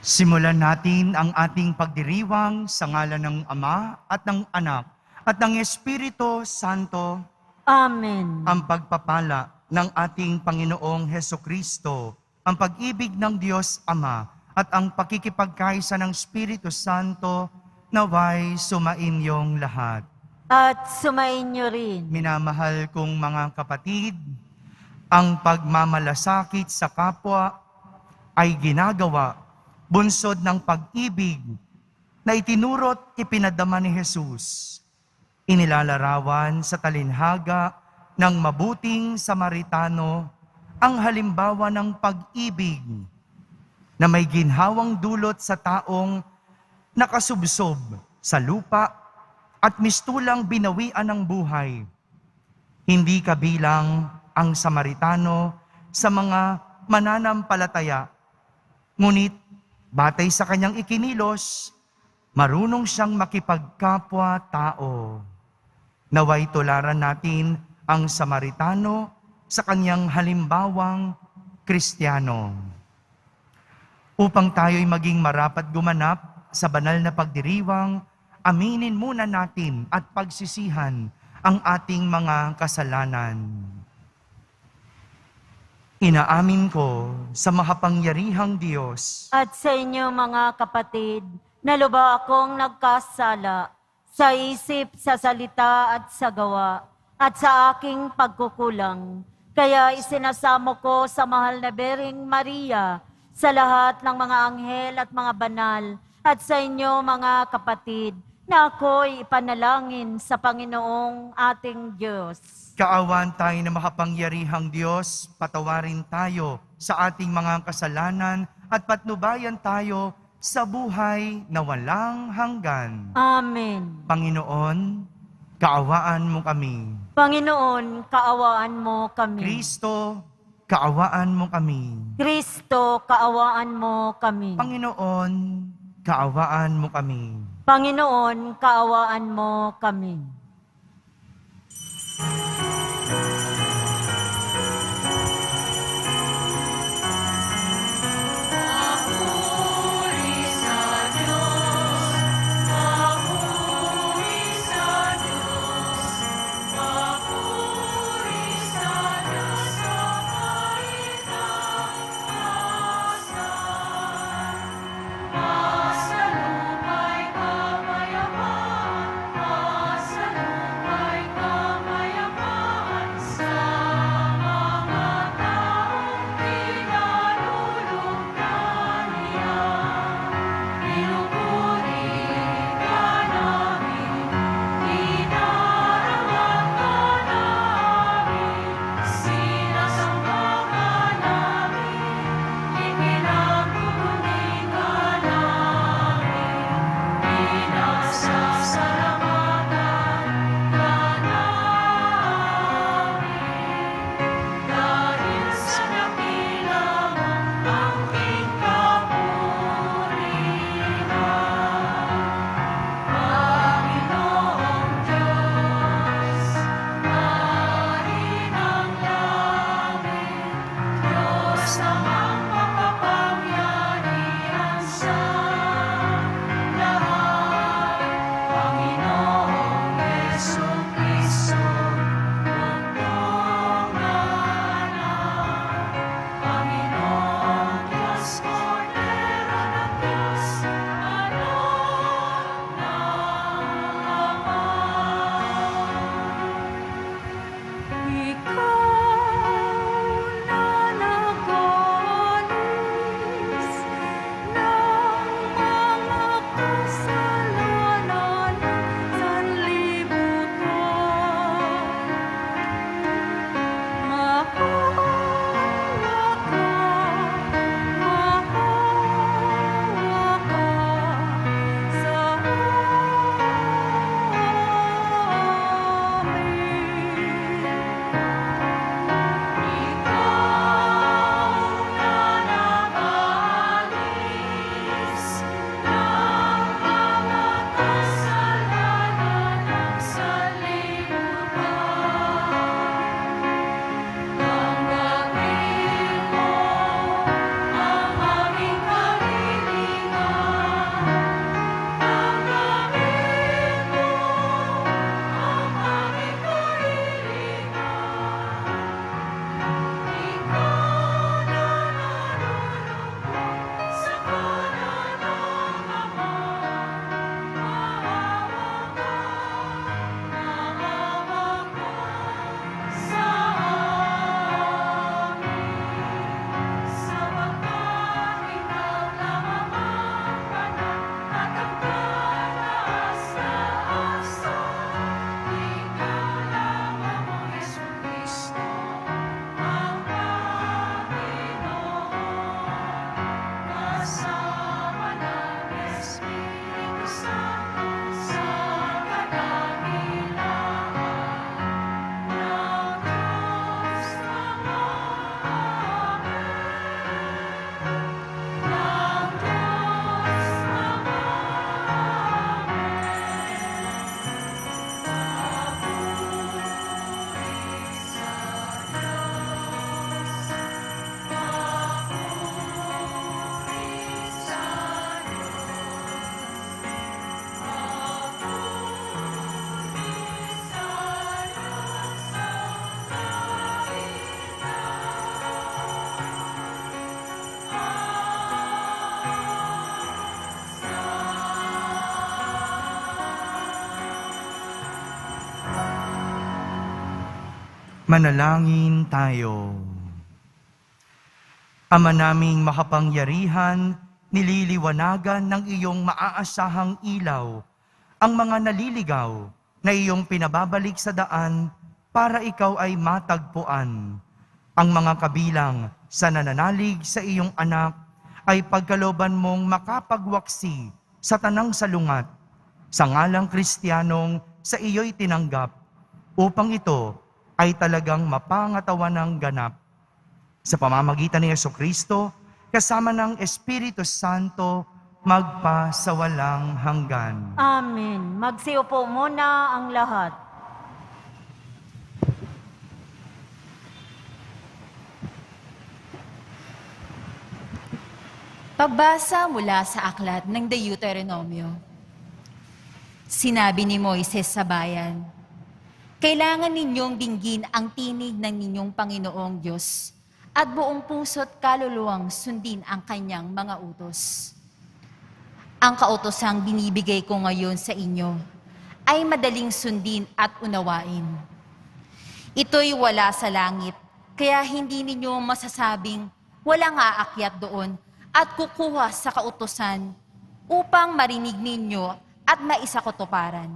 Simulan natin ang ating pagdiriwang sa ngalan ng Ama at ng Anak at ng Espiritu Santo. Amen. Ang pagpapala ng ating Panginoong Hesukristo, ang pag-ibig ng Diyos Ama at ang pakikipagkaisa ng Espiritu Santo naway sumainyong lahat. At sumainyo rin. Minamahal kong mga kapatid, ang pagmamalasakit sa kapwa ay ginagawa bunsod ng pag-ibig na itinurot ipinadama ni Jesus. Inilalarawan sa talinhaga ng mabuting Samaritano ang halimbawa ng pag-ibig na may ginhawang dulot sa taong nakasubsob sa lupa at mistulang binawian ng buhay. Hindi kabilang ang Samaritano sa mga mananampalataya, ngunit batay sa kanyang ikinilos, marunong siyang makipagkapwa-tao. Naway tularan natin ang Samaritano sa kanyang halimbawang Kristiyano. Upang tayo'y maging marapat gumanap sa banal na pagdiriwang, aminin muna natin at pagsisihan ang ating mga kasalanan. Inaamin ko sa makapangyarihang Diyos At sa inyo mga kapatid, na lubha akong nagkasala sa isip, sa salita at sa gawa, at sa aking pagkukulang. Kaya isinasamo ko sa mahal na Bering Maria, sa lahat ng mga anghel at mga banal, at sa inyo mga kapatid, na ako'y ipanalangin sa Panginoong ating Diyos. Kaawan tayo na makapangyarihang Diyos, patawarin tayo sa ating mga kasalanan at patnubayan tayo sa buhay na walang hanggan. Amen. Panginoon, kaawaan mo kami. Panginoon, kaawaan mo kami. Kristo, kaawaan mo kami. Kristo, kaawaan mo kami. Panginoon, kaawaan mo kami. Panginoon, kaawaan mo kami. Manalangin tayo. Ama naming makapangyarihan, nililiwanagan ng iyong maaasahang ilaw ang mga naliligaw na iyong pinababalik sa daan para ikaw ay matagpuan. Ang mga kabilang sa nananalig sa iyong anak ay pagkalooban mong makapagwaksi sa tanang salungat, sa ngalang Kristiyanong sa iyo'y tinanggap, upang ito ay talagang mapangatawan ng ganap. Sa pamamagitan ni Jesucristo, kasama ng Espiritu Santo, magpasawalang hanggan. Amen. Magsiupo muna ang lahat. Pagbasa mula sa aklat ng Deuteronomio. Sinabi ni Moises sa bayan, kailangan ninyong dinggin ang tinig ng ninyong Panginoong Diyos at buong puso't kaluluwang sundin ang kanyang mga utos. Ang kautosang binibigay ko ngayon sa inyo ay madaling sundin at unawain. Ito'y wala sa langit, kaya hindi ninyo masasabing walang aakyat doon at kukuha sa kautosan upang marinig ninyo at maisakotuparan.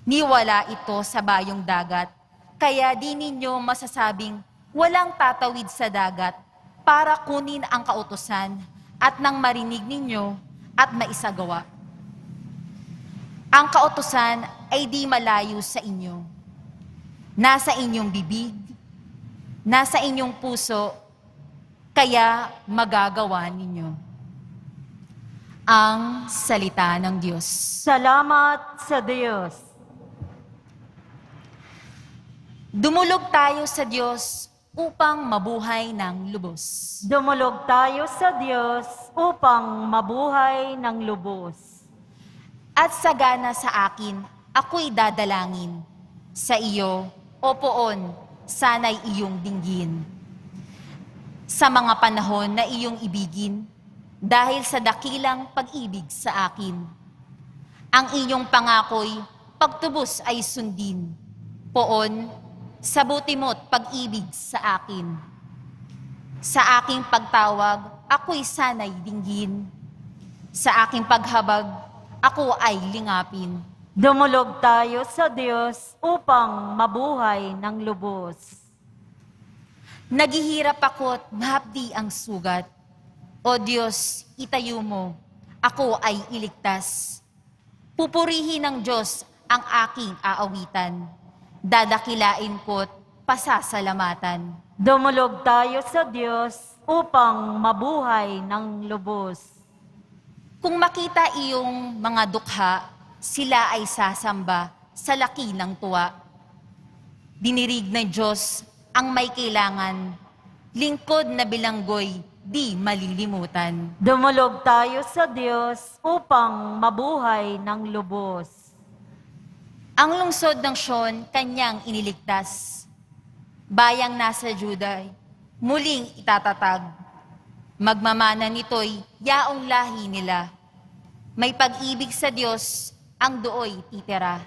Niwala ito sa bayong dagat, kaya di ninyo masasabing walang tatawid sa dagat para kunin ang kautosan at nang marinig ninyo at maisagawa. Ang kautosan ay di malayo sa inyo. Nasa inyong bibig, nasa inyong puso, kaya magagawa ninyo. Ang salita ng Diyos. Salamat sa Diyos. Dumulog tayo sa Diyos upang mabuhay ng lubos. Dumulog tayo sa Diyos upang mabuhay ng lubos. At sagana sa akin, ako'y dadalangin. Sa iyo, o poon, sana'y iyong dinggin. Sa mga panahon na iyong ibigin, dahil sa dakilang pag-ibig sa akin. Ang iyong pangako'y pagtubos ay sundin. Poon, sa buti mo't pag-ibig sa akin. Sa aking pagtawag, ako'y sana'y dinggin. Sa aking paghabag, ako ay lingapin. Dumulog tayo sa Diyos upang mabuhay ng lubos. Naghihirap ako't mahapdi ang sugat. O Diyos, itayo mo, ako ay iligtas. Pupurihin ng Diyos ang aking aawitan. Dadakilain ko't pasasalamatan. Dumulog tayo sa Diyos upang mabuhay ng lubos. Kung makita iyong mga dukha, sila ay sasamba sa laki ng tuwa. Dinirig ng Diyos ang may kailangan, lingkod na bilanggoy, di malilimutan. Dumulog tayo sa Diyos upang mabuhay ng lubos. Ang lungsod ng Sion, kanyang iniligtas. Bayang nasa Juday, muling itatatag. Magmamana nito'y yaong lahi nila. May pag-ibig sa Diyos, ang dooy titira.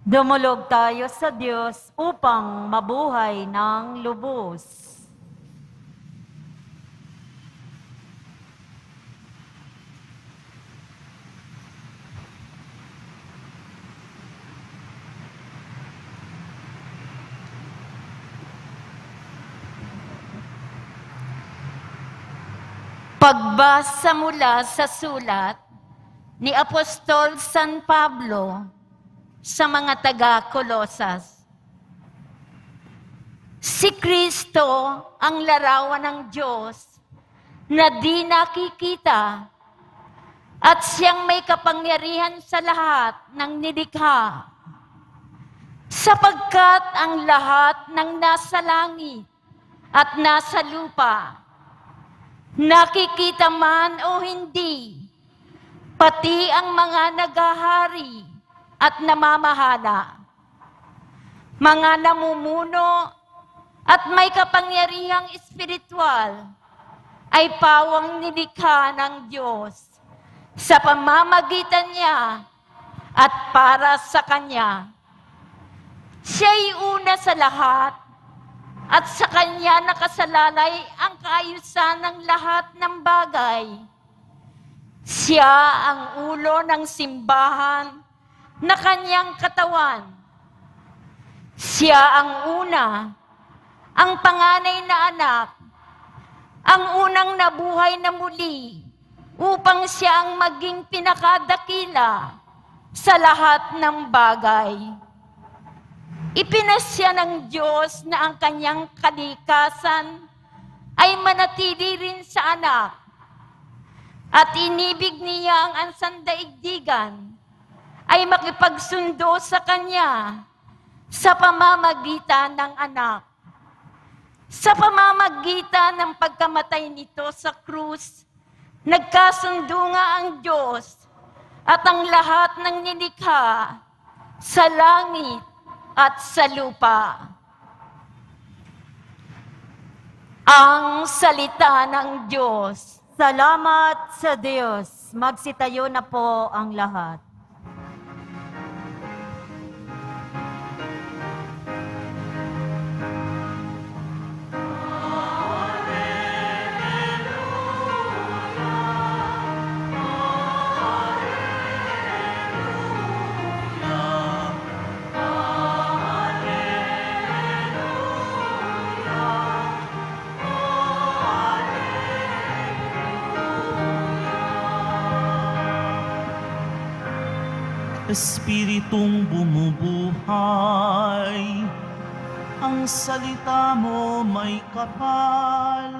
Dumulog tayo sa Diyos upang mabuhay ng lubos. Pagbasa mula sa sulat ni Apostol San Pablo sa mga taga-Kolosas. Si Kristo ang larawan ng Diyos na di nakikita at siyang may kapangyarihan sa lahat ng nilikha. Sapagkat ang lahat ng nasa langit at nasa lupa, nakikita man o hindi, pati ang mga naghahari at namamahala, mga namumuno at may kapangyarihang espiritual, ay pawang nilikha ng Diyos sa pamamagitan niya at para sa Kanya. Siya'y una sa lahat at sa Kanya nakasalalay ang kaayusan ng lahat ng bagay. Siya ang ulo ng simbahan na Kanyang katawan. Siya ang una, ang panganay na anak, ang unang nabuhay na muli, upang siya ang maging pinakadakila sa lahat ng bagay. Ipinasya ng Diyos na ang Kanyang kalikasan ay manatili rin sa anak, at inibig niya ang ansandaigdigan ay makipagsundo sa Kanya sa pamamagitan ng anak. Sa pamamagitan ng pagkamatay nito sa krus, nagkasundo nga ang Diyos at ang lahat ng nilikha sa langit at sa lupa. Ang salita ng Diyos. Salamat sa Diyos. Magsitayo na po ang lahat. Espiritong bumubuhay, ang salita mo may kapal,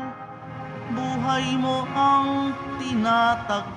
buhay mo ang tinataglay.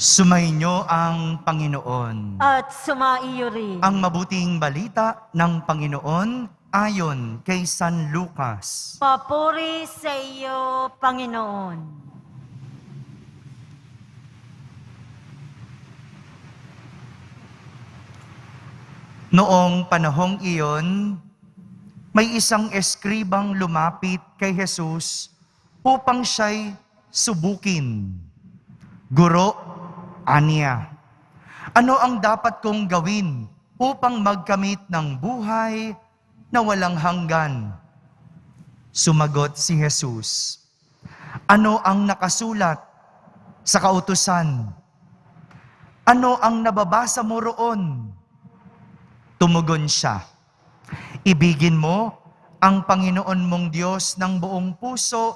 Sumainyo ang Panginoon. At sumaiyo rin. Ang mabuting balita ng Panginoon ayon kay San Lucas. Papuri sa iyo, Panginoon. Noong panahong iyon, may isang eskribang lumapit kay Jesus upang siya'y subukin. Guro, aniya, ano ang dapat kong gawin upang magkamit ng buhay na walang hanggan? Sumagot si Jesus, ano ang nakasulat sa kautusan? Ano ang nababasa mo roon? Tumugon siya, ibigin mo ang Panginoon mong Diyos ng buong puso,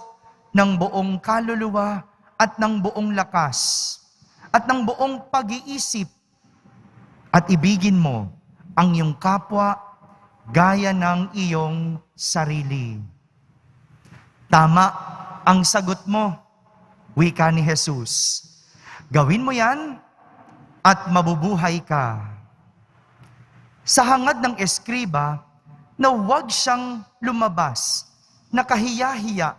ng buong kaluluwa, at ng buong lakas, at ng buong pag-iisip, at ibigin mo ang iyong kapwa gaya ng iyong sarili. Tama ang sagot mo, wika ni Jesus. Gawin mo yan at mabubuhay ka. Sa hangad ng eskriba na huwag siyang lumabas, nakahiya-hiya,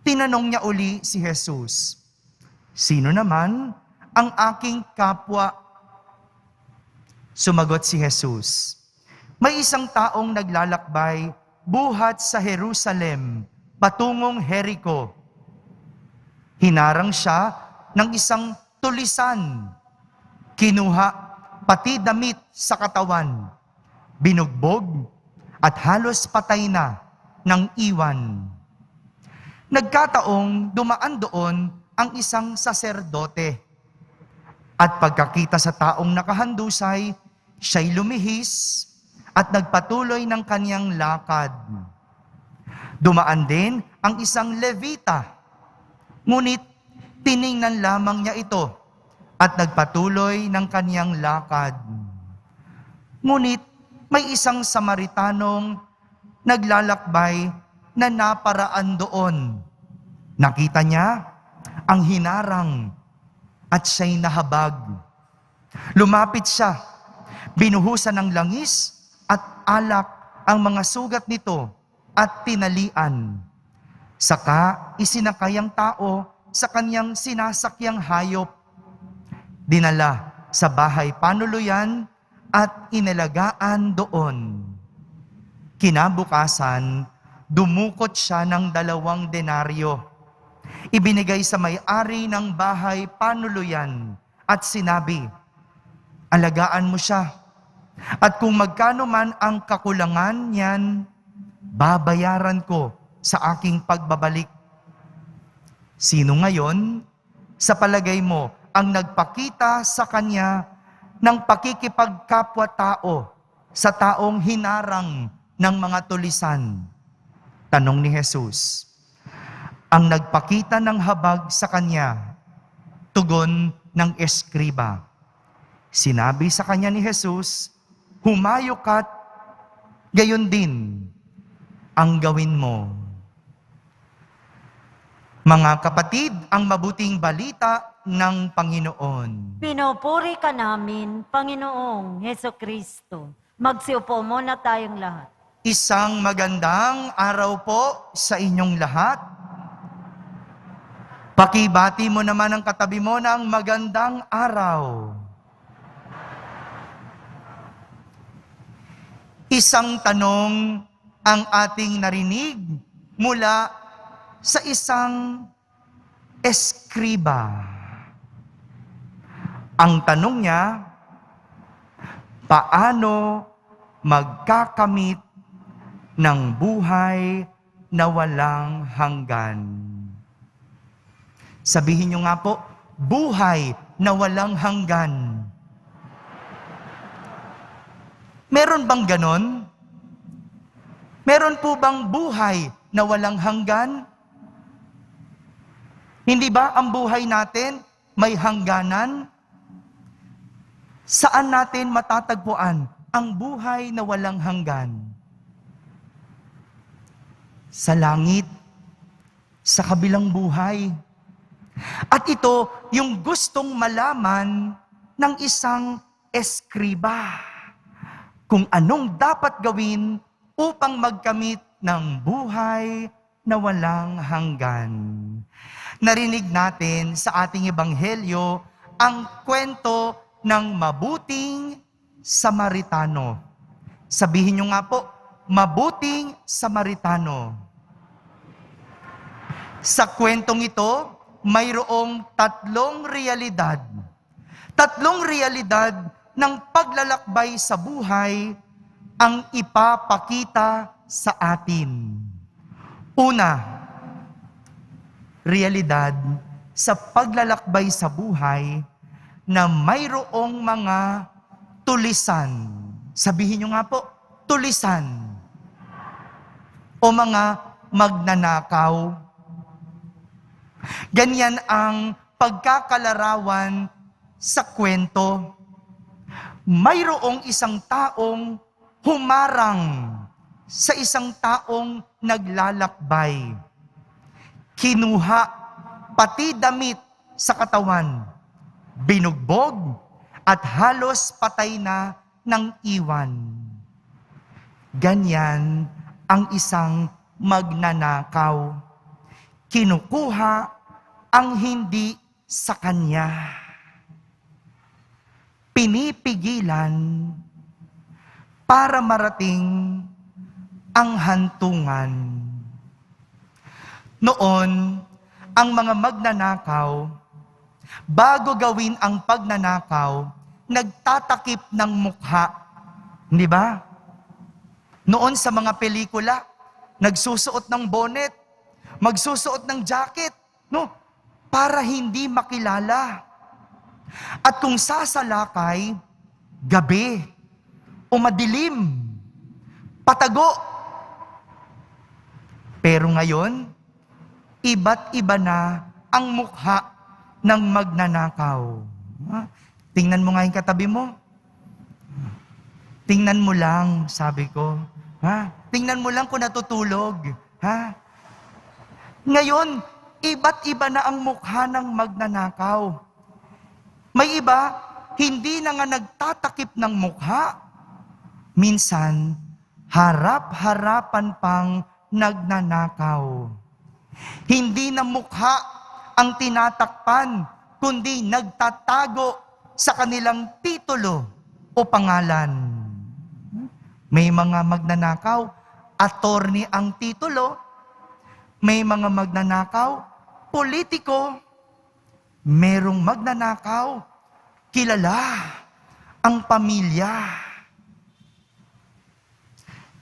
tinanong niya uli si Jesus, sino naman ang aking kapwa? Sumagot si Jesus, may isang taong naglalakbay buhat sa Jerusalem patungong Jericho. Hinarang siya ng isang tulisan. Kinuha pati damit sa katawan, binugbog at halos patay na ng iwan. Nagkataong dumaan doon ang isang saserdote. At pagkakita sa taong nakahandusay, siya'y lumihis at nagpatuloy ng kanyang lakad. Dumaan din ang isang Levita, ngunit tiningnan lamang niya ito at nagpatuloy ng kanyang lakad. Ngunit may isang Samaritanong naglalakbay na naparaan doon. Nakita niya ang hinarang at siya'y nahabag. Lumapit siya, binuhusan ng langis at alak ang mga sugat nito at tinalian. Saka isinakay ang tao sa kanyang sinasakyang hayop. Dinala sa bahay panuluyan at inalagaan doon. Kinabukasan, dumukot siya ng 2 denaryo. Ibinigay sa may-ari ng bahay panuluyan at sinabi, alagaan mo siya. At kung magkano man ang kakulangan niyan, babayaran ko sa aking pagbabalik. Sino ngayon, sa palagay mo, ang nagpakita sa kanya ng pakikipagkapwa-tao sa taong hinarang ng mga tulisan? Tanong ni Jesus. Ang nagpakita ng habag sa kanya, tugon ng eskriba. Sinabi sa kanya ni Jesus, humayo ka't gayon din ang gawin mo. Mga kapatid, ang mabuting balita ng Panginoon. Pinupuri ka namin, Panginoong Heso Kristo. Magsiupo muna tayong lahat. Isang magandang araw po sa inyong lahat. Pakibati mo naman ang katabi mo ng magandang araw. Isang tanong ang ating narinig mula sa isang eskriba. Ang tanong niya, paano magkakamit ng buhay na walang hanggan? Sabihin niyo nga po, buhay na walang hanggan. Meron bang ganon? Meron po bang buhay na walang hanggan? Hindi ba ang buhay natin may hangganan? Saan natin matatagpuan ang buhay na walang hanggan? Sa langit, sa kabilang buhay. At ito yung gustong malaman ng isang eskriba. Kung anong dapat gawin upang magkamit ng buhay na walang hanggan. Narinig natin sa ating ebanghelyo ang kwento ng mabuting Samaritano. Sabihin nyo nga po, mabuting Samaritano. Sa kwentong ito, mayroong 3 realidad. 3 realidad ng paglalakbay sa buhay ang ipapakita sa atin. Una, realidad sa paglalakbay sa buhay na mayroong mga tulisan. Sabihin nyo nga po, tulisan. O mga magnanakaw. Ganyan ang pagkakalarawan sa kwento. Mayroong isang taong humarang sa isang taong naglalakbay. Kinuha pati damit sa katawan, binugbog at halos patay na ng iwan. Ganyan ang isang magnanakaw. Kinukuha ang hindi sa kanya. Pinipigilan para marating ang hantungan. Noon, ang mga magnanakaw, bago gawin ang pagnanakaw, nagtatakip ng mukha. Hindi ba? Noon sa mga pelikula, nagsusuot ng bonnet, magsusuot ng jacket, no? Para hindi makilala. At kung sasalakay, gabi o madilim, patago. Pero ngayon, iba't iba na ang mukha ng magnanakaw. Tingnan mo nga yung katabi mo. Tingnan mo lang, sabi ko. Tingnan mo lang kung natutulog. Ngayon, iba't iba na ang mukha ng magnanakaw. May iba, hindi na nga nagtatakip ng mukha. Minsan, harap-harapan pang nagnanakaw. Hindi na mukha ang tinatakpan, kundi nagtatago sa kanilang titulo o pangalan. May mga magnanakaw, attorney ang titulo. May mga magnanakaw, politiko. Merong magnanakaw, kilala ang pamilya.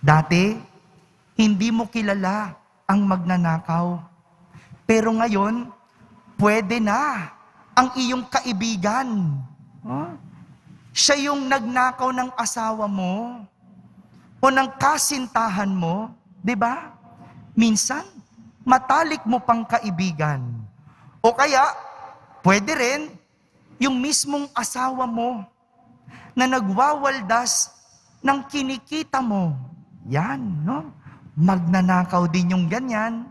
Dati, hindi mo kilala ang magnanakaw. Pero ngayon, pwede na ang iyong kaibigan. Siya yung nagnakaw ng asawa mo o ng kasintahan mo, di ba? Minsan, matalik mo pang kaibigan. O kaya, pwede rin yung mismong asawa mo na nagwawaldas ng kinikita mo. Yan, no? Magnanakaw din yung ganyan.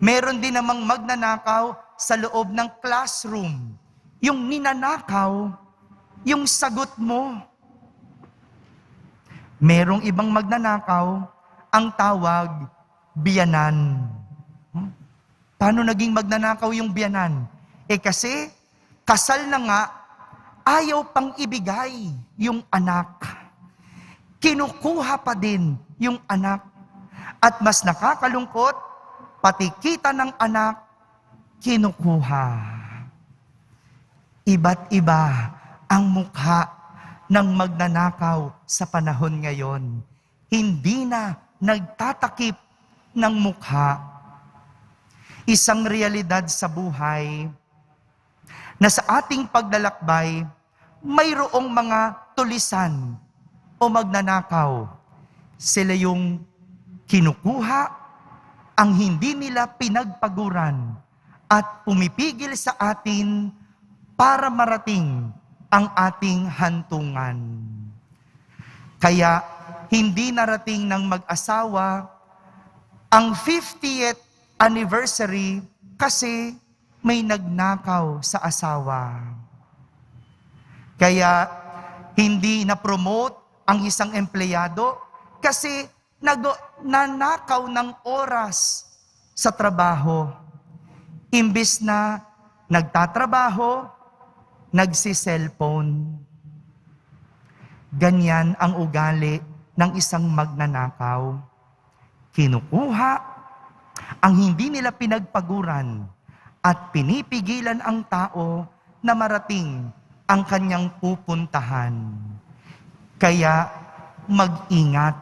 Meron din namang magnanakaw sa loob ng classroom. Yung ninanakaw, yung sagot mo. Merong ibang magnanakaw, ang tawag, biyanan. Paano naging magnanakaw yung biyanan? Kasi, kasal na nga, ayaw pang ibigay yung anak. Kinukuha pa din yung anak. At mas nakakalungkot, pati kita ng anak, kinukuha. Iba't iba ang mukha ng magnanakaw sa panahon ngayon. Hindi na nagtatakip ng mukha. Isang realidad sa buhay na sa ating paglalakbay, mayroong mga tulisan o magnanakaw. Sila yung kinukuha ang hindi nila pinagpaguran at pumipigil sa atin para marating ang ating hantungan. Kaya hindi narating ng mag-asawa ang 50th anniversary kasi may nagnakaw sa asawa. Kaya hindi na-promote ang isang empleyado kasi nanakaw ng oras sa trabaho. Imbis na nagtatrabaho, nagsi-cellphone. Ganyan ang ugali ng isang magnanakaw. Kinukuha ang hindi nila pinagpaguran at pinipigilan ang tao na marating ang kanyang pupuntahan. Kaya mag-ingat,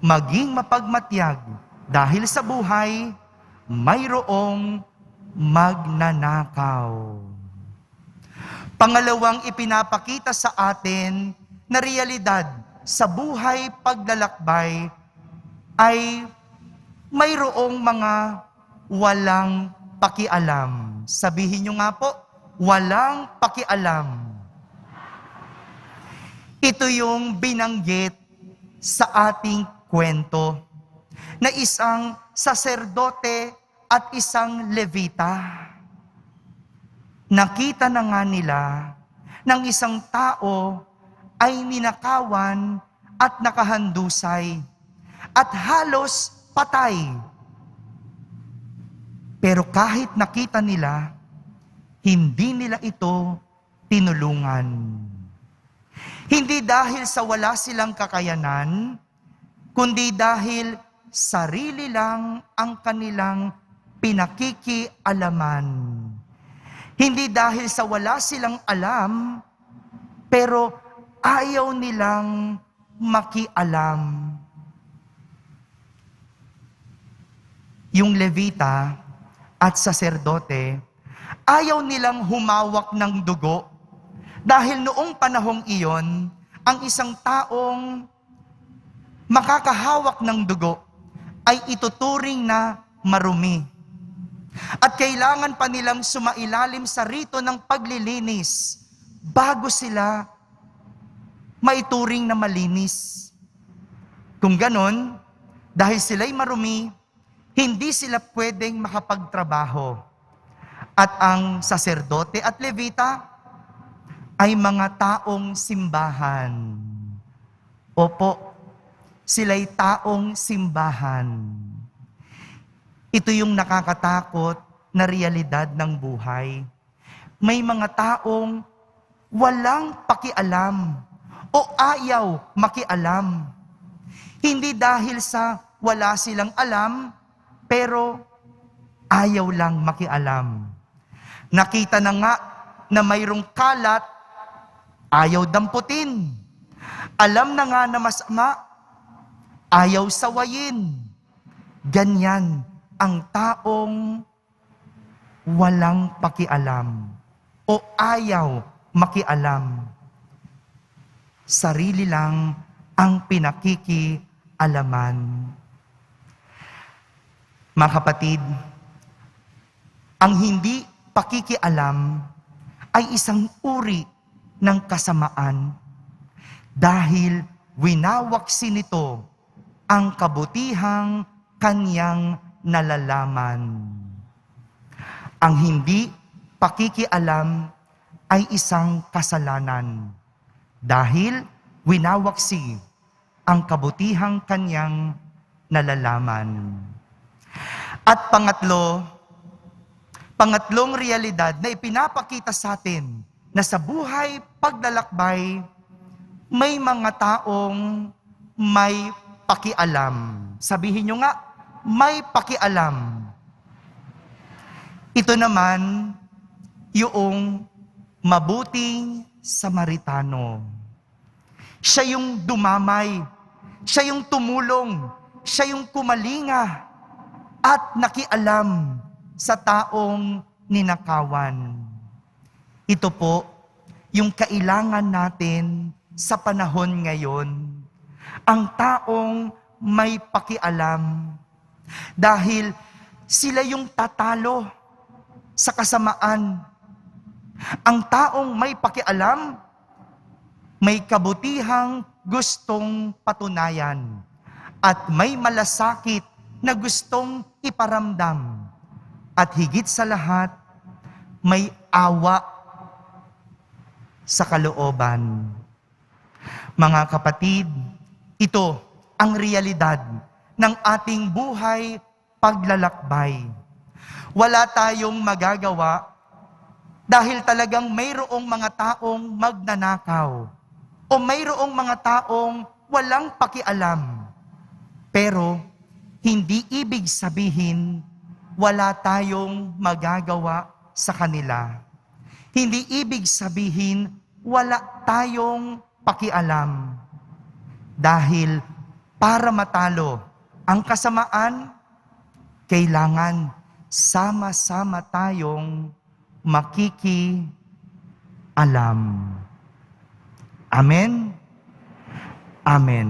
maging mapagmatyag dahil sa buhay mayroong magnanakaw. Pangalawang ipinapakita sa atin na realidad sa buhay paglalakbay ay mayroong mga walang pakialam. Sabihin nyo nga po, walang pakialam. Ito yung binanggit sa ating kwento na isang saserdote at isang levita. Nakita na nga nila ng isang tao ay ninakawan at nakahandusay at halos patay. Pero kahit nakita nila, hindi nila ito tinulungan. Hindi dahil sa wala silang kakayanan, kundi dahil sarili lang ang kanilang pinakikialaman. Hindi dahil sa wala silang alam, pero ayaw nilang makialam. Yung levita at saserdote, ayaw nilang humawak ng dugo. Dahil noong panahong iyon, ang isang taong makakahawak ng dugo ay ituturing na marumi. At kailangan pa nilang sumailalim sa rito ng paglilinis bago sila maituring na malinis. Kung ganon, dahil sila'y marumi, hindi sila pwedeng makapagtrabaho. At ang saserdote at levita ay mga taong simbahan. Opo, sila'y taong simbahan. Ito yung nakakatakot na realidad ng buhay. May mga taong walang pakialam o ayaw makialam. Hindi dahil sa wala silang alam, pero ayaw lang makialam. Nakita na nga na mayroong kalat, ayaw damputin. Alam na nga na masama, ayaw sawayin. Ganyan ang taong walang pakialam o ayaw makialam. Sarili lang ang pinakikialaman. Mga kapatid, ang hindi pakikialam ay isang uri ng kasamaan dahil winawaksi nito ang kabutihang kanyang nalalaman. Ang hindi pakikialam ay isang kasalanan dahil winawaksi ang kabutihang kanyang nalalaman. At pangatlong realidad na ipinapakita sa atin na sa buhay paglalakbay, may mga taong may pakialam. Sabihin nyo nga, may pakialam. Ito naman, yung mabuting Samaritano. Siya yung dumamay, siya yung tumulong, siya yung kumalinga at nakialam sa taong ninakawan. Ito po yung kailangan natin sa panahon ngayon. Ang taong may pakialam. Dahil sila yung tatalo sa kasamaan. Ang taong may pakialam, may kabutihang gustong patunayan at may malasakit na gustong iparamdam. At higit sa lahat, may awa sa kalooban. Mga kapatid, ito ang realidad ng ating buhay paglalakbay. Wala tayong magagawa dahil talagang mayroong mga taong magnanakaw o mayroong mga taong walang pakialam. Pero hindi ibig sabihin wala tayong magagawa sa kanila. Hindi ibig sabihin wala tayong pakialam. Dahil para matalo ang kasamaan, kailangan sama-sama tayong makikialam. Amen? Amen.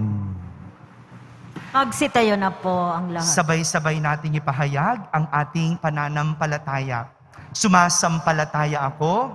Magsitayo na po ang lahat. Sabay-sabay nating ipahayag ang ating pananampalataya. Sumasampalataya ako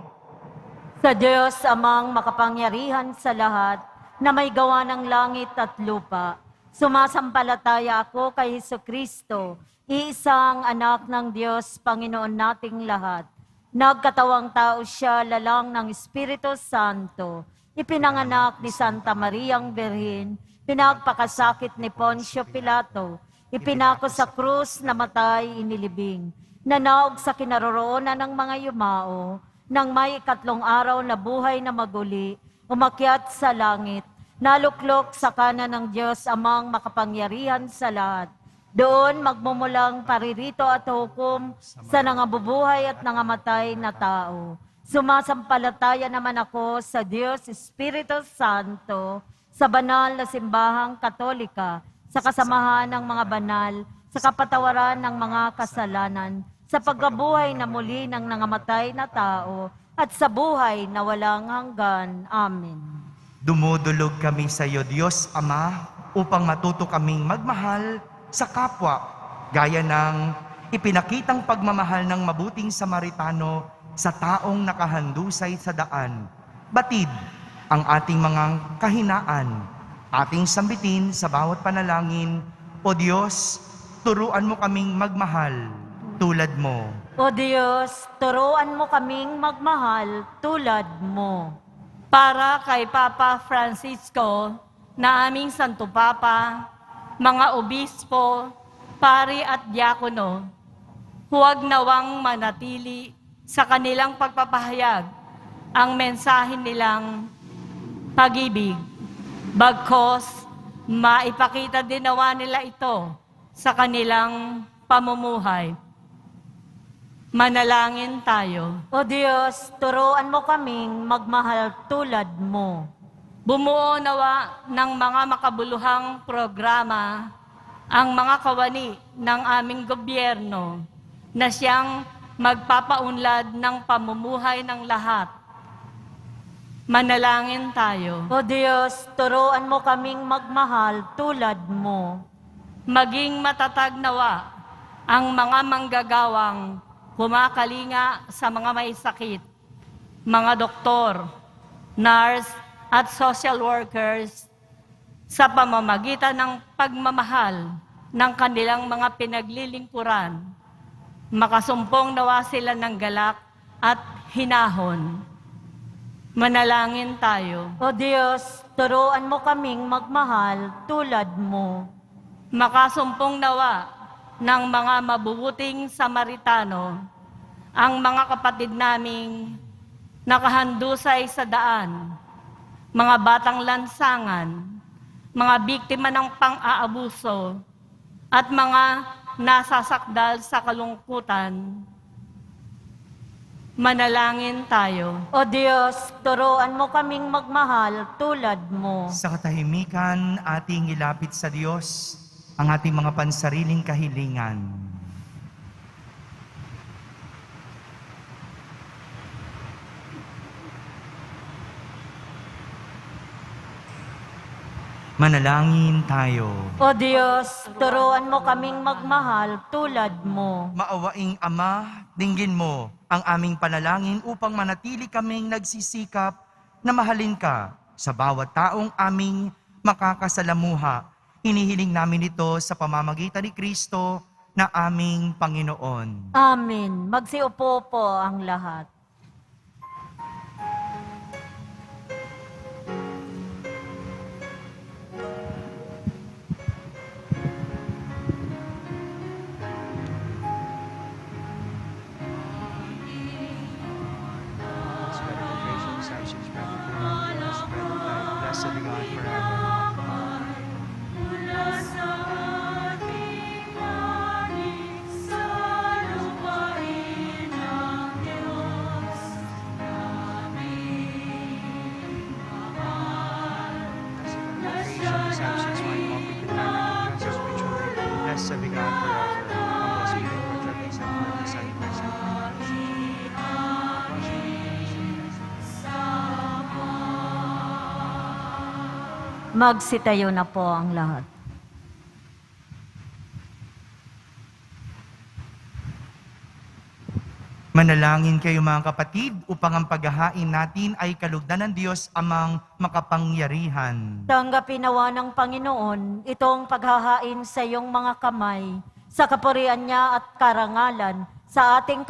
Sa Diyos amang makapangyarihan sa lahat, na may gawa ng langit at lupa. Sumasampalataya ako kay Hesukristo, iisang anak ng Diyos, Panginoon nating lahat. Nagkatawang tao siya, lalang ng Espiritu Santo. Ipinanganak ni Santa Mariang Birhen, pinagpakasakit ni Poncio Pilato, ipinako sa krus, namatay, inilibing. Nanaog sa kinaroroonan ng mga yumao, nang may 3 araw na buhay na maguli, umakyat sa langit, naluklok sa kanan ng Diyos amang makapangyarihan sa lahat. Doon magmumulang paririto at hukom sa nangabubuhay at nangamatay na tao. Sumasampalataya naman ako sa Diyos Espiritu Santo, sa banal na simbahang Katolika, sa kasamahan ng mga banal, sa kapatawaran ng mga kasalanan, sa pagkabuhay na muli ng nangamatay na tao, at sa buhay na walang hanggan. Amen. Dumudulog kami sa iyo, Diyos Ama, upang matuto kaming magmahal sa kapwa, gaya ng ipinakitang pagmamahal ng mabuting Samaritano sa taong nakahandusay sa daan. Batid ang ating mga kahinaan, ating sambitin sa bawat panalangin. O Diyos, turuan mo kaming magmahal tulad mo. O Diyos, turuan mo kaming magmahal tulad mo. Para kay Papa Francisco, na aming Santo Papa, mga obispo, pari at diakono, huwag nawang manatili sa kanilang pagpapahayag ang mensahe nilang pag-ibig. Bagkos, maipakita din nawa nila ito sa kanilang pamumuhay. Manalangin tayo. O Diyos, turuan mo kaming magmahal tulad mo. Bumuo nawa ng mga makabuluhang programa ang mga kawani ng aming gobyerno na siyang magpapaunlad ng pamumuhay ng lahat. Manalangin tayo. O Diyos, turuan mo kaming magmahal tulad mo. Maging matatag nawa ang mga manggagawang kumakalinga sa mga may sakit, mga doktor, nurse, at social workers sa pamamagitan ng pagmamahal ng kanilang mga pinaglilingkuran. Makasumpong nawa sila ng galak at hinahon. Manalangin tayo. O Diyos, turuan mo kaming magmahal tulad mo. Makasumpong nawa ng mga mabubuting Samaritano ang mga kapatid naming nakahandusay sa daan, mga batang lansangan, mga biktima ng pang-aabuso, at mga nasasakdal sa kalungkutan. Manalangin tayo. O Diyos, turuan mo kaming magmahal tulad mo. Sa katahimikan, ating ilapit sa Diyos ang ating mga pansariling kahilingan. Manalangin tayo. O Diyos, turuan mo kaming magmahal tulad mo. Maawaing Ama, dinggin mo ang aming panalangin upang manatili kaming nagsisikap na mahalin ka sa bawat taong aming makakasalamuha. Hinihiling namin ito sa pamamagitan ni Kristo na aming Panginoon. Amen. Magsiupo po ang lahat. Blessed be God forever. Blessed be God forever. Blessed be the Lord, and sacrifice Magsitayo na po ang lahat. Manalangin kayo mga kapatid upang ang paghahain natin ay kalugdan ng Diyos amang makapangyarihan. Tanggapin nawa ng Panginoon itong paghahain sa iyong mga kamay, sa kapurihan niya at karangalan, sa ating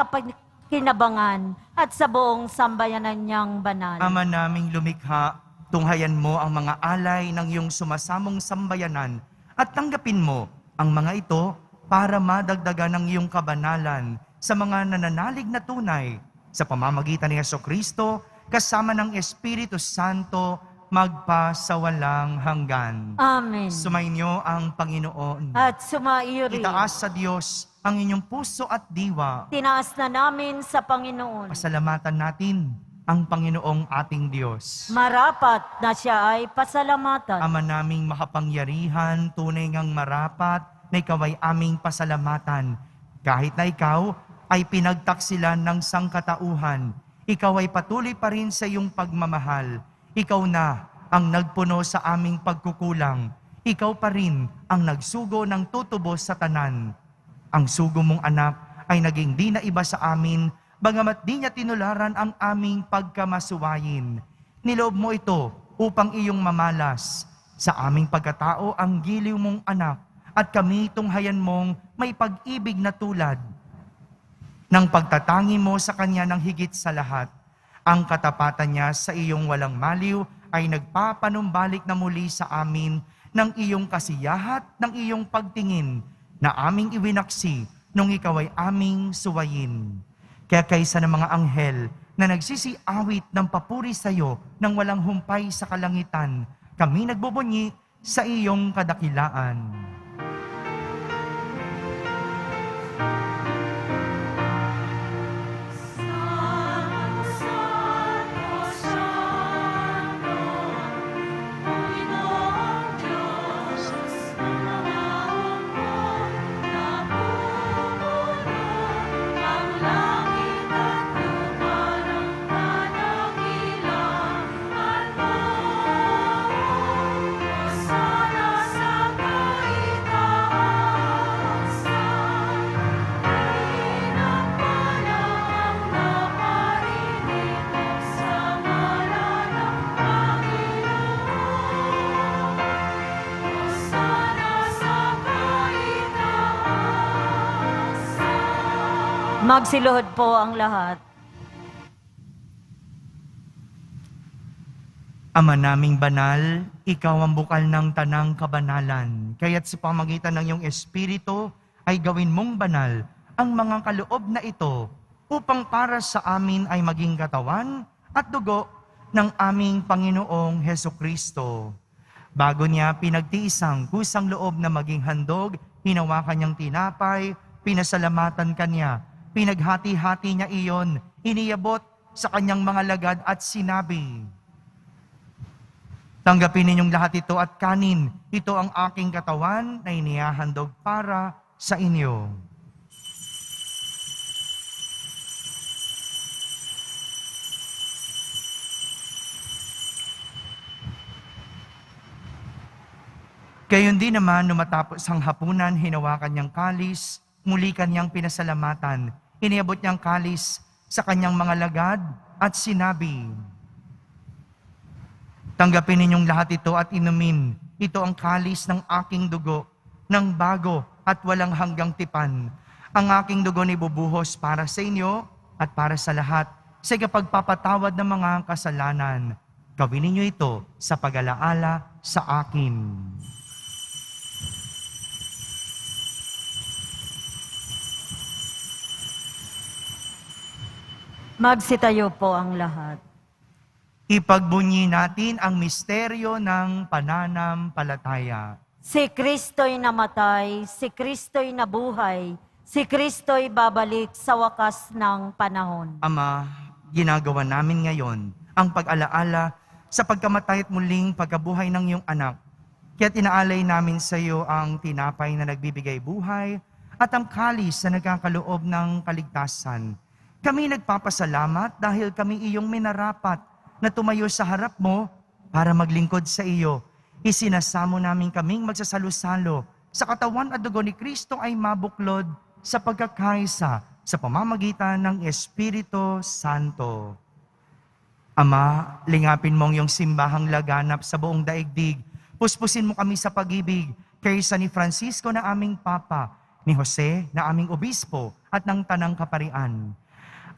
kinabangan at sa buong sambayanan niyang banal. Ama naming lumikha, tunghayan mo ang mga alay ng iyong sumasamong sambayanan at tanggapin mo ang mga ito para madagdagan ng iyong kabanalan sa mga nananalig na tunay sa pamamagitan ni Jesucristo kasama ng Espiritu Santo magpasawalang hanggan. Amen. Sumainyo ang Panginoon. At sumaiyo rin. Itaas sa Diyos ang inyong puso at diwa. Tinaas na namin sa Panginoon. Pasalamatan natin ang Panginoong ating Diyos. Marapat na siya ay pasalamatan. Ama naming makapangyarihan, tunay ngang marapat na ikaw ay aming pasalamatan. Kahit na ikaw ay pinagtaksilan ng sangkatauhan, ikaw ay patuloy pa rin sa iyong pagmamahal. Ikaw na ang nagpuno sa aming pagkukulang. Ikaw pa rin ang nagsugo ng tutubos sa tanan. Ang sugo mong anak ay naging di na iba sa amin, bagamat di niya tinularan ang aming pagkamasuwayin. Niloob mo ito upang iyong mamalas sa aming pagkatao ang giliw mong anak at kami tunghayan mong may pag-ibig na tulad ng pagtatangi mo sa kanya ng higit sa lahat, ang katapatan niya sa iyong walang maliw ay nagpapanumbalik na muli sa amin ng iyong kasiyahat, ng iyong pagtingin na aming iwinaksi nung ikaw ay aming suwayin. Kaya kaysa ng mga anghel na nagsisiawit ng papuri sa iyo nang walang humpay sa kalangitan, kami nagbubunyi sa iyong kadakilaan. Magsiluhod po ang lahat. Ama naming banal, ikaw ang bukal ng tanang kabanalan. Kaya't sa pamagitan ng iyong Espiritu ay gawin mong banal ang mga kaloob na ito upang para sa amin ay maging katawan at dugo ng aming Panginoong Hesukristo. Bago niya pinagtiisang kusang loob na maging handog, hinawakan niyang tinapay, pinasalamatan kanya, pinaghati-hati niya iyon, iniyabot sa kanyang mga lagad at sinabi, "Tanggapin ninyong lahat ito at kanin. Ito ang aking katawan na inihahandog para sa inyo." Gayon din naman, matapos ang hapunan, hinawakan niyang kalis, muli kanyang pinasalamatan, iniabot niyang kalis sa kanyang mga lagad at sinabi, "Tanggapin ninyong lahat ito at inumin. Ito ang kalis ng aking dugo, ng bago at walang hanggang tipan. Ang aking dugo ni bubuhos para sa inyo at para sa lahat sa pagpapatawad ng mga kasalanan. Gawin ninyo ito sa pag-alaala sa akin." Magsitayo po ang lahat. Ipagbunyi natin ang misteryo ng pananampalataya. Si Kristo'y namatay, si Kristo'y nabuhay, si Kristo'y babalik sa wakas ng panahon. Ama, ginagawa namin ngayon ang pag-alaala sa pagkamatay at muling pagkabuhay ng iyong anak. Kaya inaalay namin sa iyo ang tinapay na nagbibigay buhay at ang kalis na nagkakaloob ng kaligtasan. Kami nagpapasalamat dahil kami iyong minarapat na tumayo sa harap mo para maglingkod sa iyo. Isinasamo namin kaming magsasalo-salo sa katawan at dugo ni Kristo ay mabuklod sa pagkakaisa sa pamamagitan ng Espiritu Santo. Ama, lingapin mong iyong simbahang laganap sa buong daigdig. Puspusin mo kami sa pag-ibig kaysa ni Francisco na aming Papa, ni Jose na aming Obispo at ng Tanang Kaparian.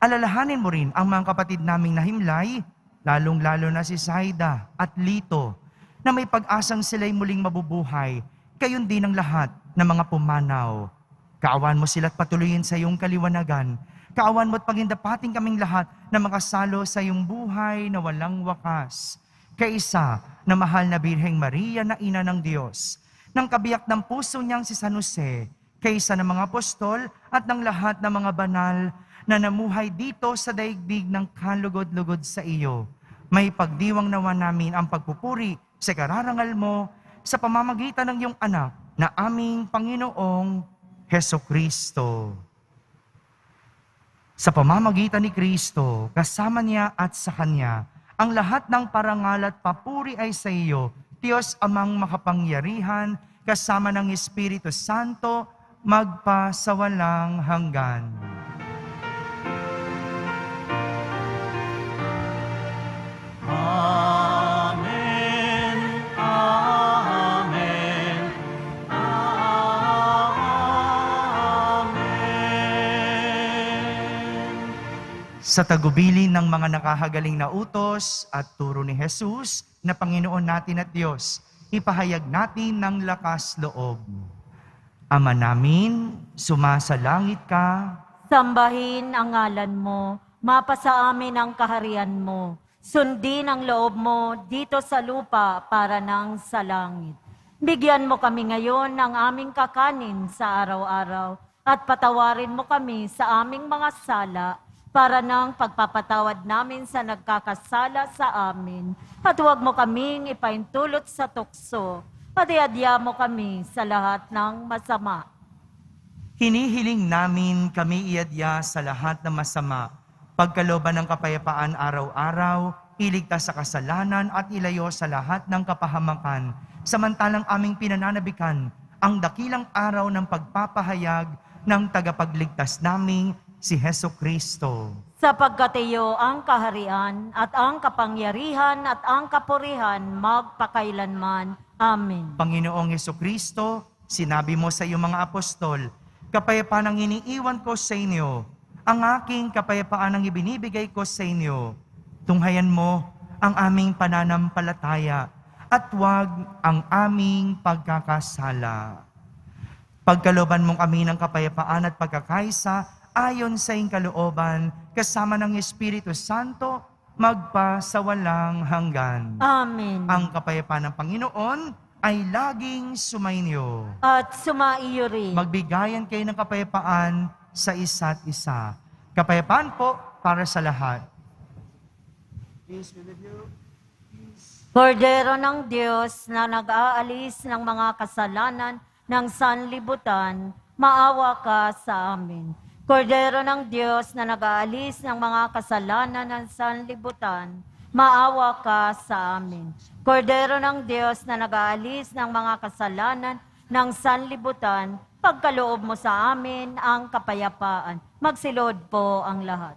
Alalahanin mo rin ang mga kapatid naming nahimlay, lalong-lalo na si Saida at Lito, na may pag-asang sila'y muling mabubuhay, gayon din ang lahat ng mga pumanaw. Kaawan mo sila't patuloyin sa iyong kaliwanagan. Kaawan mo't pagindapating kaming lahat na makasalo sa iyong buhay na walang wakas. Kaisa na mahal na Birheng Maria na Ina ng Diyos, ng kabiyak ng puso niyang si San Jose, kaisa ng mga apostol at ng lahat ng mga banal na namuhay dito sa daigdig ng kalugod-lugod sa iyo. May pagdiwang nawa namin ang pagpupuri sa kararangal mo sa pamamagitan ng iyong anak na aming Panginoong Hesukristo. Sa pamamagitan ni Kristo, kasama niya at sa Kanya, ang lahat ng parangal at papuri ay sa iyo, Diyos amang makapangyarihan, kasama ng Espiritu Santo, magpasawalang hanggan. Amen. Amen. Amen. Sa tagubilin ng mga nakahagaling na utos at turo ni Jesus na Panginoon natin at Diyos, ipahayag natin ng lakas loob. Ama namin, sumasalangit ka, Sambahin ang ngalan mo, mapasa amin ang kaharian mo. Sundin ang loob mo dito sa lupa para nang sa langit. Bigyan mo kami ngayon ng aming kakanin sa araw-araw at patawarin mo kami sa aming mga sala para nang pagpapatawad namin sa nagkakasala sa amin. At huwag mo kaming ipaintulot sa tukso at iadya mo kami sa lahat ng masama. hinihiling namin kami iadya sa lahat ng masama, pagkalooban ng kapayapaan araw-araw, iligtas sa kasalanan at ilayo sa lahat ng kapahamakan, samantalang aming pinananabikan ang dakilang araw ng pagpapahayag ng tagapagligtas naming si Heso Kristo. Sapagkat iyo ang kaharian at ang kapangyarihan at ang kapurihan magpakailanman. Amen. Panginoong Heso Kristo, sinabi mo sa iyong mga apostol, kapayapaan ang iniiwan ko sa inyo, ang aking kapayapaan ang ibinibigay ko sa inyo. Tunghayan mo ang aming pananampalataya at huwag ang aming pagkakasala. Pagkalooban mong kami ng kapayapaan at pagkakaisa, ayon sa iyong kalooban, kasama ng Espiritu Santo, magpasawalang hanggan. Amen. Ang kapayapaan ng Panginoon ay laging sumainyo. At sumaiyo rin. Magbigayan kayo ng kapayapaan sa isa't isa. Kapayapaan po para sa lahat. Kordero ng Diyos na nag-aalis ng mga kasalanan ng sanlibutan, maawa ka sa amin. Kordero ng Diyos na nag-aalis ng mga kasalanan ng sanlibutan, maawa ka sa amin. Kordero ng Diyos na nag-aalis ng mga kasalanan ng sanlibutan, pagkaloob mo sa amin ang kapayapaan. Magsilod po ang lahat.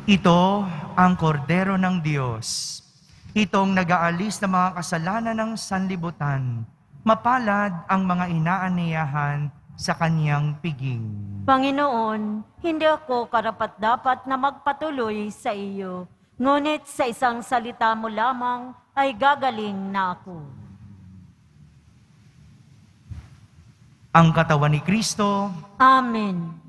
Ito ang kordero ng Diyos. Itong nag-aalis ng mga kasalanan ng sanlibutan. Mapalad ang mga inaaniyahan sa kanyang piging. Panginoon, hindi ako karapat-dapat na magpatuloy sa iyo, ngunit sa isang salita mo lamang ay gagaling na ako. Ang katawan ni Kristo, Amen.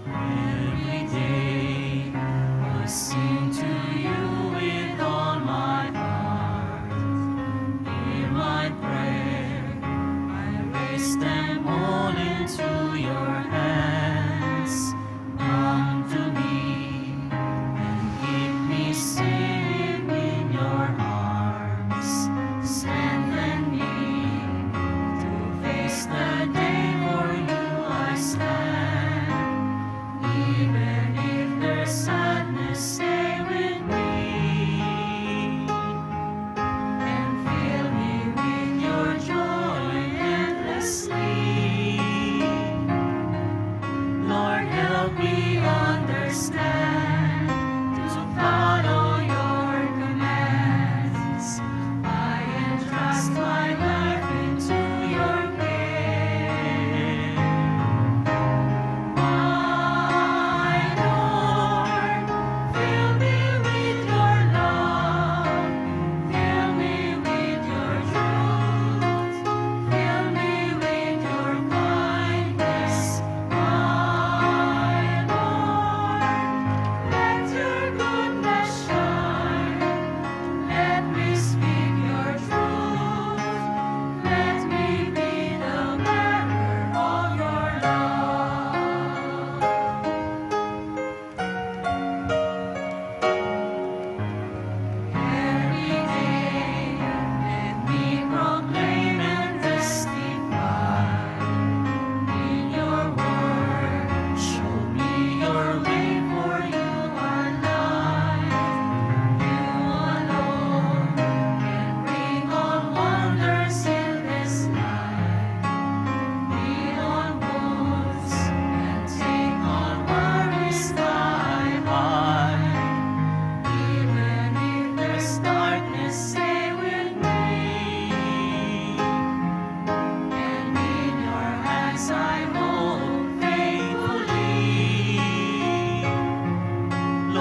Every day I sing to you with all my heart. Hear my prayer, I raise them all into your hands. Come to me and keep me safe in your arms. Strengthen me to face the day for you I stand. Even if there's sadness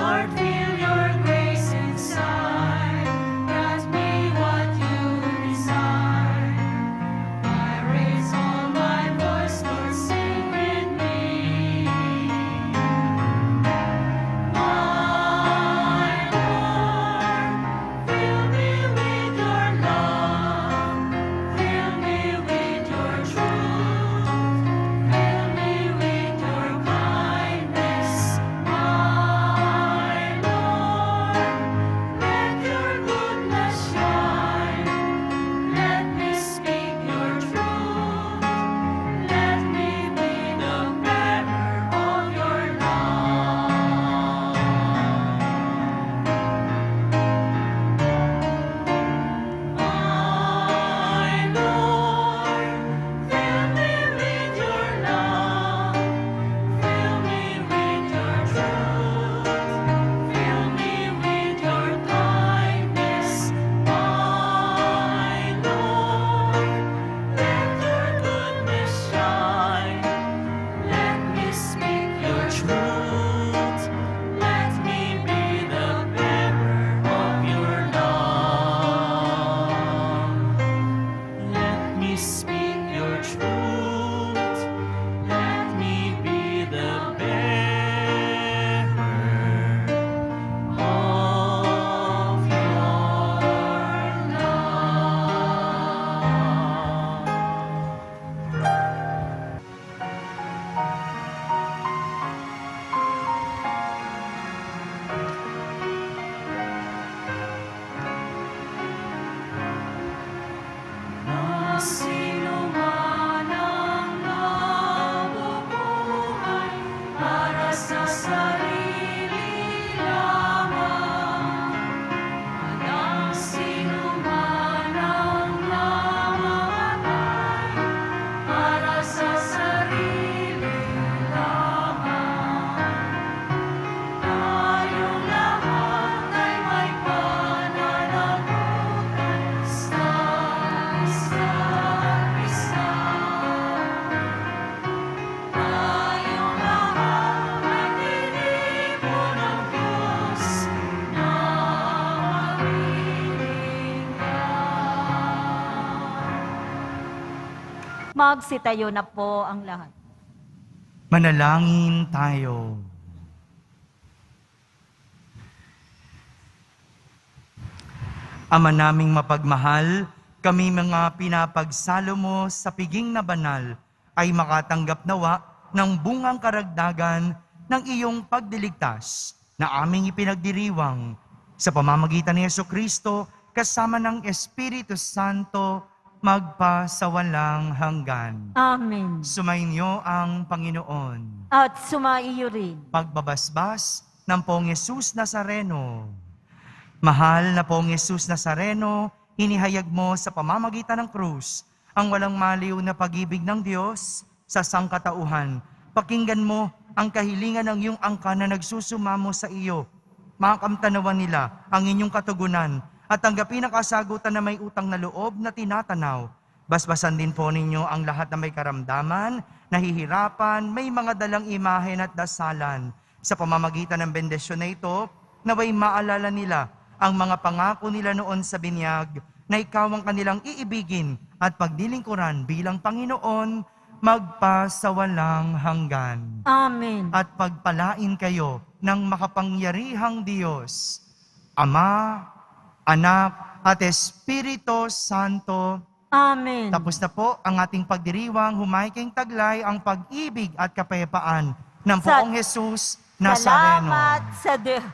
Lord, feel your grace inside. Grant me what you desire. I raise all my voice, Lord, sing with me. My Lord, fill me with your love. Fill me with your truth. Fill me with your kindness. My Lord, let your goodness shine. Let me speak your truth. Let me be the bearer of your love. My Lord, fill me with your love. Fill me with your truth. Fill me with your kindness. My Lord, let your goodness shine. Let me speak your truth. Let me be the bearer of your love. Let me speak your truth. Let me be the bearer of your love. Na sino man ang nabubuhay para sa sarili lamang. Walang sino man ang namamatay para sa sarili lamang. Tayong lahat ay may pananagutan sa isa't isa. Tayong lahat ay tinipon ng Diyos na marilinggan. Magsitayo na po ang lahat. Manalangin tayo. Ama naming mapagmahal, kami mga pinapagsalo mo sa piging na banal ay makatanggap nawa ng bungang karagdagan ng iyong pagdiligtas na aming ipinagdiriwang sa pamamagitan ni Jesucristo kasama ng Espiritu Santo magpasawalang hanggan. Amen. Sumainyo ang Panginoon. At sumaiyo rin. Pagbabasbas ng Poong Yesus Nazareno. Mahal na Poong Yesus Nazareno, inihayag mo sa pamamagitan ng krus ang walang maliw na pag-ibig ng Diyos sa sangkatauhan. Pakinggan mo ang kahilingan ng iyong angkan na nagsusumamo sa iyo. Makamtanawan nila ang inyong katugunan at tanggapin ang kasagutan na may utang na loob na tinatanaw. Basbasan din po ninyo ang lahat na may karamdaman, nahihirapan, may mga dalang imahen at dasalan. Sa pamamagitan ng bendisyon na ito, naway maalala nila ang mga pangako nila noon sa binyag na ikaw ang kanilang iibigin at pagdilingkuran bilang Panginoon magpasawalang hanggan. Amen. At pagpalain kayo ng makapangyarihang Diyos, Ama, Anak, at Espiritu Santo. Amen. Tapos na po ang ating pagdiriwang, humaiking taglay ang pag-ibig at kapayapaan ng Poong Jesus Nazareno. Salamat sa Diyos.